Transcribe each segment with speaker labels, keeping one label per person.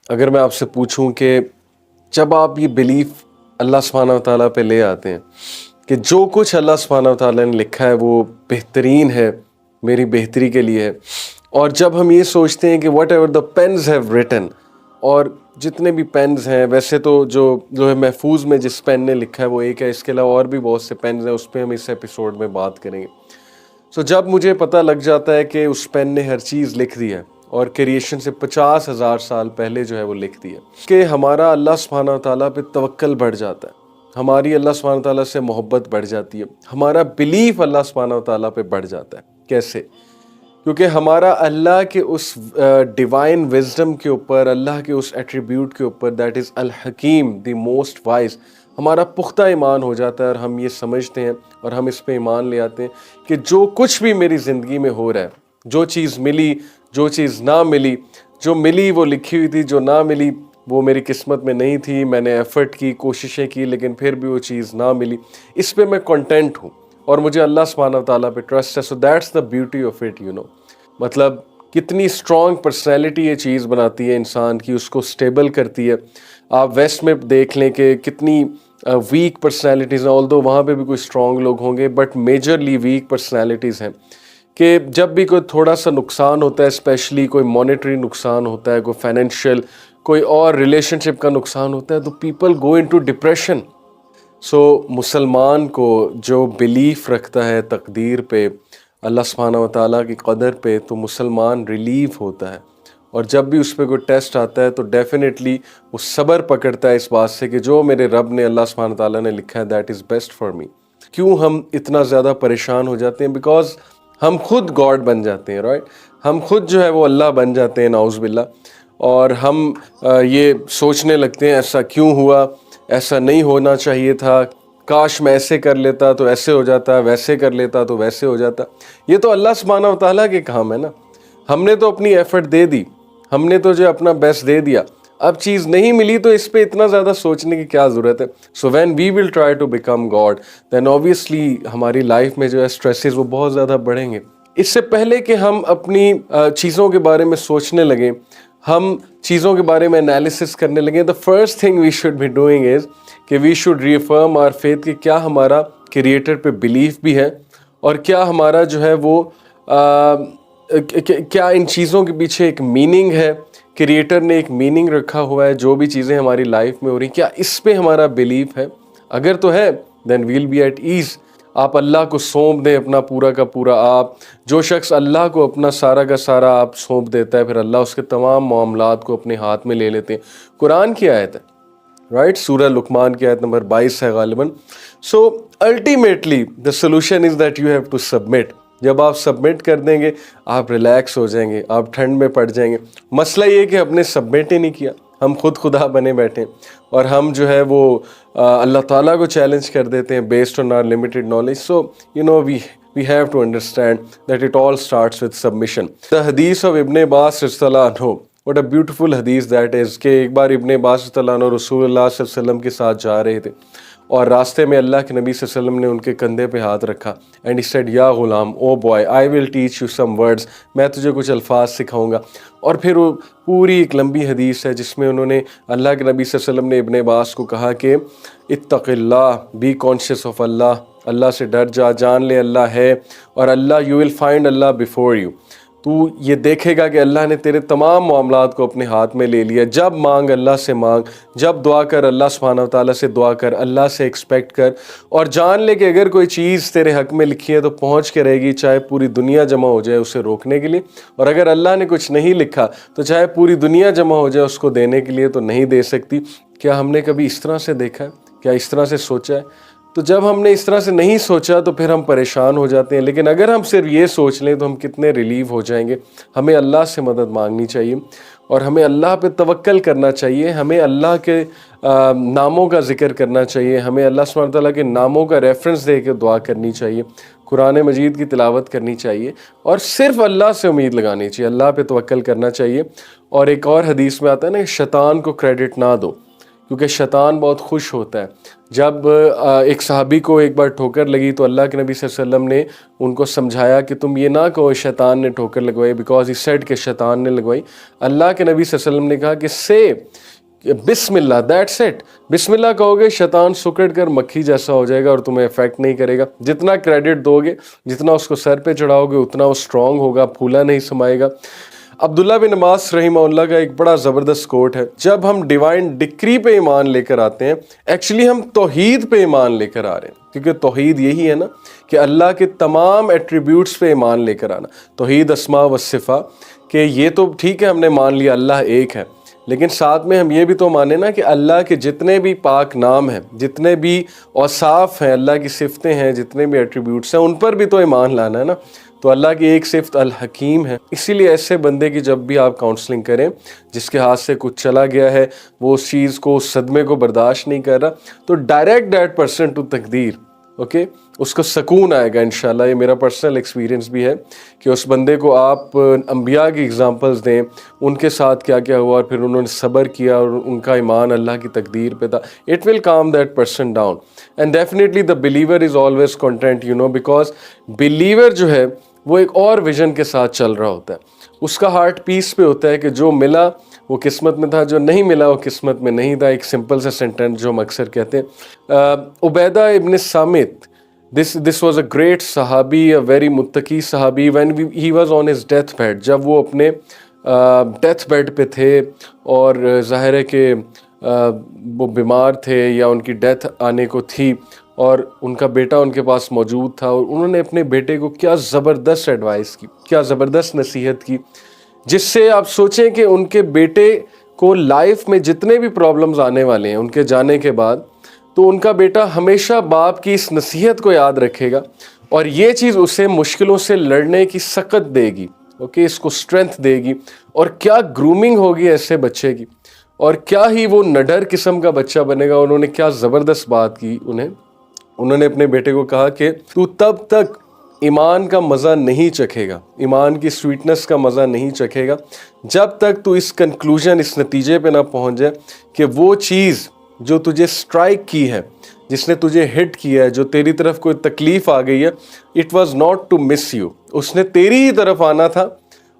Speaker 1: اگر میں آپ سے پوچھوں کہ جب آپ یہ بلیف اللہ سبحانہ و تعالیٰ پہ لے آتے ہیں کہ جو کچھ اللہ سبحانہ و تعالیٰ نے لکھا ہے وہ بہترین ہے، میری بہتری کے لیے ہے، اور جب ہم یہ سوچتے ہیں کہ whatever the pens have written, اور جتنے بھی پینز ہیں، ویسے تو جو ہے محفوظ میں جس پین نے لکھا ہے وہ ایک ہے، اس کے علاوہ اور بھی بہت سے پینز ہیں، اس پہ ہم اس ایپیسوڈ میں بات کریں گے۔ سو جب مجھے پتہ لگ جاتا ہے کہ اس پین نے ہر چیز لکھ دی ہے اور کریشن سے 50,000 سال پہلے جو ہے وہ لکھ دی ہے، کہ ہمارا اللہ سبحانہ و تعالیٰ پہ توکل بڑھ جاتا ہے، ہماری اللہ سبحانہ و تعالیٰ سے محبت بڑھ جاتی ہے، ہمارا بلیف اللہ سبحانہ و تعالیٰ پہ بڑھ جاتا ہے۔ کیسے؟ کیونکہ ہمارا اللہ کے اس ڈیوائن وزڈم کے اوپر، اللہ کے اس ایٹریبیوٹ کے اوپر، دیٹ از الحکیم، دی موسٹ وائز، ہمارا پختہ ایمان ہو جاتا ہے، اور ہم یہ سمجھتے ہیں اور ہم اس پہ ایمان لے آتے ہیں کہ جو کچھ بھی میری زندگی میں ہو رہا ہے، جو چیز ملی، جو چیز نہ ملی، جو ملی وہ لکھی ہوئی تھی، جو نہ ملی وہ میری قسمت میں نہیں تھی، میں نے ایفرٹ کی، کوششیں کی، لیکن پھر بھی وہ چیز نہ ملی، اس پہ میں کنٹینٹ ہوں اور مجھے اللہ سبحانہ و تعالیٰ پہ ٹرسٹ ہے۔ So that's the beauty of it, you know, مطلب کتنی اسٹرانگ پرسنالٹی یہ چیز بناتی ہے انسان کی، اس کو سٹیبل کرتی ہے۔ آپ ویسٹ میں دیکھ لیں کہ کتنی ویک پرسنالٹیز ہیں، آلدو وہاں پہ بھی کوئی اسٹرانگ لوگ ہوں گے، بٹ میجرلی ویک پرسنالٹیز ہیں، کہ جب بھی کوئی تھوڑا سا نقصان ہوتا ہے، اسپیشلی کوئی مانیٹری نقصان ہوتا ہے، کوئی فائنینشیل، کوئی اور ریلیشن شپ کا نقصان ہوتا ہے، تو پیپل گو انٹو ڈپریشن۔ سو مسلمان کو جو بلیف رکھتا ہے تقدیر پہ، اللہ سبحانہ و تعالیٰ کی قدر پہ، تو مسلمان ریلیف ہوتا ہے، اور جب بھی اس پہ کوئی ٹیسٹ آتا ہے تو ڈیفینیٹلی وہ صبر پکڑتا ہے اس بات سے کہ جو میرے رب نے، اللہ سبحانہ و تعالیٰ نے لکھا ہے، that is best for me. کیوں ہم اتنا زیادہ پریشان ہو جاتے ہیں؟ بیکاز ہم خود گاڈ بن جاتے ہیں، رائٹ؟ ہم خود جو ہے وہ اللہ بن جاتے ہیں، نعوذ باللہ، اور ہم یہ سوچنے لگتے ہیں ایسا کیوں ہوا، ایسا نہیں ہونا چاہیے تھا، کاش میں ایسے کر لیتا تو ایسے ہو جاتا، ویسے کر لیتا تو ویسے ہو جاتا۔ یہ تو اللہ سبحانہ و تعالیٰ کے کام ہے نا، ہم نے تو اپنی ایفرٹ دے دی، ہم نے تو جو اپنا بیسٹ دے دیا، اب چیز نہیں ملی تو اس پہ اتنا زیادہ سوچنے کی کیا ضرورت ہے؟ So when we will try to become God, then obviously ہماری لائف میں جو ہے سٹریسز وہ بہت زیادہ بڑھیں گے۔ اس سے پہلے کہ ہم اپنی چیزوں کے بارے میں سوچنے لگیں، ہم چیزوں کے بارے میں انالیسس کرنے لگیں، the first thing we should be doing is کہ we should reaffirm our faith کہ کیا ہمارا کریٹر پہ بلیف بھی ہے، اور کیا ہمارا جو ہے وہ کیا ان چیزوں کے پیچھے ایک میننگ ہے، کریٹر نے ایک میننگ رکھا ہوا ہے جو بھی چیزیں ہماری لائف میں ہو رہی، کیا اس پہ ہمارا بلیف ہے؟ اگر تو ہے then we'll be at ease۔ آپ اللہ کو سونپ دیں اپنا پورا کا پورا، آپ جو شخص اللہ کو اپنا سارا کا سارا آپ سونپ دیتا ہے، پھر اللہ اس کے تمام معاملات کو اپنے ہاتھ میں لے لیتے ہیں۔ قرآن کی آیت ہے، رائٹ؟ سورہ لقمان کی آیت نمبر 22 ہے غالباً۔ So ultimately the solution is that you have to submit. جب آپ سبمٹ کر دیں گے آپ ریلیکس ہو جائیں گے، آپ ٹھنڈ میں پڑ جائیں گے۔ مسئلہ یہ کہ ہم نے سبمٹ ہی نہیں کیا، ہم خود خدا بنے بیٹھے ہیں، اور ہم جو ہے وہ اللہ تعالیٰ کو چیلنج کر دیتے ہیں based on our limited knowledge. So you know we have to understand that it all starts with submission۔ The hadith of ابن عباس رضی اللہ عنہ، what a beautiful hadith that is، کہ ایک بار ابن عباس رضی اللہ عنہ رسول اللہ صلی اللہ علیہ وسلم کے ساتھ جا رہے تھے، اور راستے میں اللہ کے نبی صلی اللہ علیہ وسلم نے ان کے کندھے پہ ہاتھ رکھا، اینڈ ہی سیڈ یا غلام، oh boy, I will teach you some words, میں تجھے کچھ الفاظ سکھاؤں گا۔ اور پھر وہ پوری ایک لمبی حدیث ہے جس میں انہوں نے، اللہ کے نبی صلی اللہ علیہ وسلم نے ابن عباس کو کہا کہ اتق Allah, be conscious of Allah, Allah سے ڈر جا، جان لے اللہ ہے، اور Allah, you will find Allah before you, تو یہ دیکھے گا کہ اللہ نے تیرے تمام معاملات کو اپنے ہاتھ میں لے لیا۔ جب مانگ اللہ سے مانگ، جب دعا کر اللہ سبحانہ و تعالیٰ سے دعا کر، اللہ سے ایکسپیکٹ کر، اور جان لے کہ اگر کوئی چیز تیرے حق میں لکھی ہے تو پہنچ کے رہے گی، چاہے پوری دنیا جمع ہو جائے اسے روکنے کے لیے، اور اگر اللہ نے کچھ نہیں لکھا تو چاہے پوری دنیا جمع ہو جائے اس کو دینے کے لیے تو نہیں دے سکتی۔ کیا ہم نے کبھی اس طرح سے دیکھا ہے؟ کیا اس طرح سے سوچا ہے؟ تو جب ہم نے اس طرح سے نہیں سوچا تو پھر ہم پریشان ہو جاتے ہیں، لیکن اگر ہم صرف یہ سوچ لیں تو ہم کتنے ریلیو ہو جائیں گے۔ ہمیں اللہ سے مدد مانگنی چاہیے، اور ہمیں اللہ پہ توکل کرنا چاہیے، ہمیں اللہ کے ناموں کا ذکر کرنا چاہیے، ہمیں اللہ سبحانہ تعالیٰ کے ناموں کا ریفرنس دے کے دعا کرنی چاہیے، قرآن مجید کی تلاوت کرنی چاہیے، اور صرف اللہ سے امید لگانی چاہیے، اللہ پہ توکل کرنا چاہیے۔ اور ایک اور حدیث میں آتا ہے نا، شیطان کو کریڈٹ نہ دو، کیونکہ شیطان بہت خوش ہوتا ہے. جب ایک صحابی کو ایک بار ٹھوکر لگی تو اللہ کے نبی صلی اللہ علیہ وسلم نے ان کو سمجھایا کہ تم یہ نہ کہو شیطان نے ٹھوکر لگوائی، بیکاز ہی سیڈ کہ شیطان نے لگوائی. اللہ کے نبی صلی اللہ علیہ وسلم نے کہا کہ سے بسم اللہ، دیٹس اٹ. بسم اللہ کہو گے شیطان سکڑ کر مکھی جیسا ہو جائے گا اور تمہیں افیکٹ نہیں کرے گا. جتنا کریڈٹ دو گے، جتنا اس کو سر پہ چڑھاؤ گے، اتنا وہ اسٹرانگ ہوگا، پھولا نہیں سمائے گا. عبداللہ بن عباس رحمہ اللہ کا ایک بڑا زبردست کوٹ ہے، جب ہم ڈیوائن ڈکری پہ ایمان لے کر آتے ہیں، ایکچولی ہم توحید پہ ایمان لے کر آ رہے ہیں، کیونکہ توحید یہی ہے نا کہ اللہ کے تمام ایٹریبیوٹس پہ ایمان لے کر آنا. توحید اسماء و صفات، کہ یہ تو ٹھیک ہے ہم نے مان لیا اللہ ایک ہے، لیکن ساتھ میں ہم یہ بھی تو مانیں نا کہ اللہ کے جتنے بھی پاک نام ہیں، جتنے بھی اوصاف ہیں، اللہ کی صفتیں ہیں، جتنے بھی ایٹریبیوٹس ہیں، ان پر بھی تو ایمان لانا ہے نا. تو اللہ کی ایک صفت الحکیم ہے. اسی لیے ایسے بندے کی جب بھی آپ کاؤنسلنگ کریں جس کے ہاتھ سے کچھ چلا گیا ہے، وہ اس چیز کو، اس صدمے کو برداشت نہیں کر رہا، تو ڈائریکٹ دیٹ پرسن ٹو تقدیر، اوکے، اس کو سکون آئے گا انشاءاللہ. یہ میرا پرسنل ایکسپیرینس بھی ہے کہ اس بندے کو آپ انبیاء کی اگزامپلز دیں، ان کے ساتھ کیا کیا ہوا اور پھر انہوں نے صبر کیا اور ان کا ایمان اللہ کی تقدیر پہ تھا. It will calm that person down. And definitely the believer is always content, because believer جو ہے وہ ایک اور ویژن کے ساتھ چل رہا ہوتا ہے. اس کا ہارٹ پیس پہ ہوتا ہے کہ جو ملا وہ قسمت میں تھا، جو نہیں ملا وہ قسمت میں نہیں تھا. ایک سمپل سا سینٹینس جو ہم اکثر کہتے ہیں. عبیدہ ابن Samit, this was a great صحابی، a very متقی صحابی. when he was on his death bed، جب وہ اپنے ڈیتھ بیڈ پہ تھے اور ظاہر ہے کہ وہ بیمار تھے یا ان کی ڈیتھ آنے کو تھی اور ان کا بیٹا ان کے پاس موجود تھا، اور انہوں نے اپنے بیٹے کو کیا زبردست ایڈوائس کی، کیا زبردست نصیحت کی، جس سے آپ سوچیں کہ ان کے بیٹے کو لائف میں جتنے بھی پرابلمز آنے والے ہیں ان کے جانے کے بعد، تو ان کا بیٹا ہمیشہ باپ کی اس نصیحت کو یاد رکھے گا اور یہ چیز اسے مشکلوں سے لڑنے کی سخت دے گی، اوکے، اس کو اسٹرینتھ دے گی. اور کیا گرومنگ ہوگی ایسے بچے کی، اور کیا ہی وہ نڈر قسم کا بچہ بنے گا. انہوں نے کیا زبردست بات کی. انہوں نے اپنے بیٹے کو کہا کہ تو تب تک ایمان کا مزہ نہیں چکھے گا، ایمان کی سویٹنس کا مزہ نہیں چکھے گا، جب تک تو اس کنکلوژن، اس نتیجے پہ نہ پہنچ جائے کہ وہ چیز جو تجھے سٹرائک کی ہے، جس نے تجھے ہٹ کیا ہے، جو تیری طرف کوئی تکلیف آ گئی ہے، it was not to miss you, اس نے تیری ہی طرف آنا تھا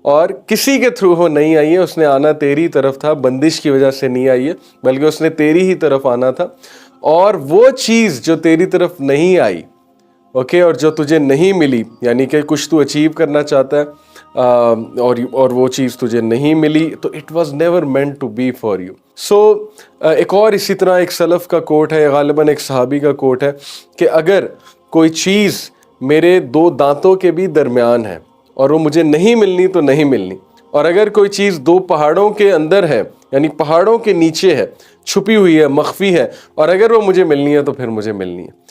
Speaker 1: اور کسی کے تھرو وہ نہیں آئی ہے. اس نے آنا تیری طرف تھا، بندش کی وجہ سے نہیں آئی ہے، بلکہ اس نے تیری ہی طرف آنا تھا. اور وہ چیز جو تیری طرف نہیں آئی، اوکے، اور جو تجھے نہیں ملی، یعنی کہ کچھ تو اچیو کرنا چاہتا ہے اور وہ چیز تجھے نہیں ملی، تو it was never meant to be for you. So ایک اور اسی طرح ایک سلف کا کوٹ ہے، غالباً ایک صحابی کا کوٹ ہے کہ اگر کوئی چیز میرے دو دانتوں کے بھی درمیان ہے اور وہ مجھے نہیں ملنی تو نہیں ملنی، اور اگر کوئی چیز دو پہاڑوں کے اندر ہے، یعنی پہاڑوں کے نیچے ہے، چھپی ہوئی ہے، مخفی ہے، اور اگر وہ مجھے ملنی ہے تو پھر مجھے ملنی ہے.